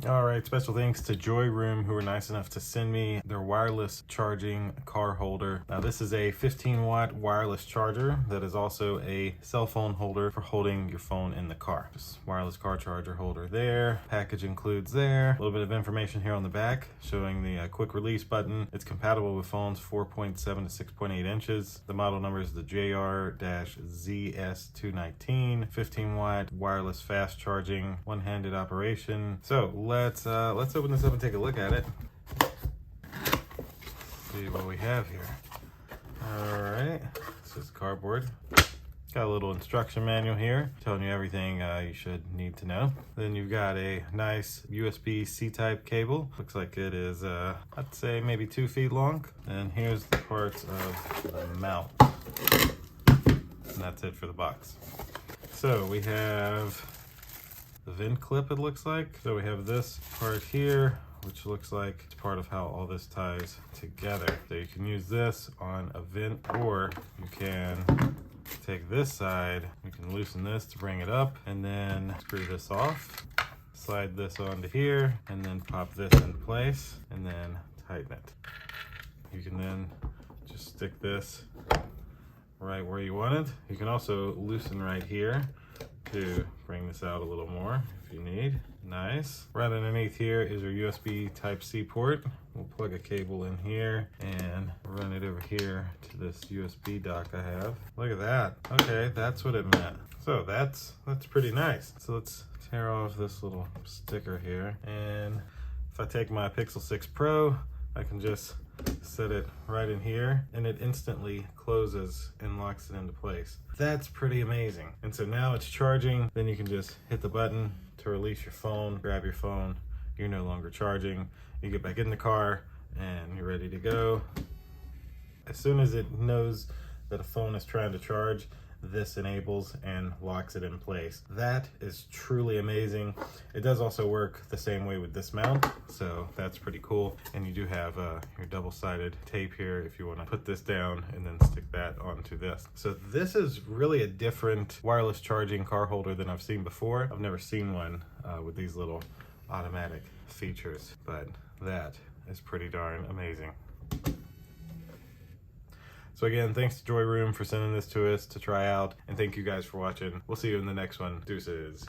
All right, special thanks to JOYROOM, who were nice enough to send me their wireless charging car holder. Now this is a 15-watt wireless charger that is also a cell phone holder for holding your phone in the car. Just wireless car charger holder there. Package includes there. A little bit of information here on the back showing the quick release button. It's compatible with phones 4.7 to 6.8 inches. The model number is the JR-ZS219. 15-watt wireless fast charging, one-handed operation. So let's open this up and take a look at it. See what we have here. All right, this is cardboard. Got a little instruction manual here telling you everything you should need to know. Then you've got a nice USB C-type cable. Looks like it is, I'd say maybe 2 feet long. And here's the parts of the mount. And that's it for the box. So we have the vent clip, it looks like. So we have this part here, which looks like it's part of how all this ties together. So you can use this on a vent, or you can take this side, you can loosen this to bring it up, and then screw this off, slide this onto here, and then pop this in place, and then tighten it. You can then just stick this right where you want it. You can also loosen right here to bring this out a little more if you need. Nice. Right underneath here is your USB Type-C port. We'll plug a cable in here and run it over here to this USB dock I have. Look at that. Okay, that's what it meant. So that's pretty nice. So let's tear off this little sticker here. And if I take my Pixel 6 Pro, I can just set it right in here and it instantly closes and locks it into place. That's pretty amazing. And so now it's charging, then you can just hit the button to release your phone, grab your phone, you're no longer charging, you get back in the car and you're ready to go. As soon as it knows that a phone is trying to charge, this enables and locks it in place. That is truly amazing. It does also work the same way with this mount, so that's pretty cool. And you do have your double-sided tape here if you want to put this down and then stick that onto this. So this is really a different wireless charging car holder than I've seen before. I've never seen one with these little automatic features, but that is pretty darn amazing. So again, thanks to JOYROOM for sending this to us to try out, and thank you guys for watching. We'll see you in the next one. Deuces.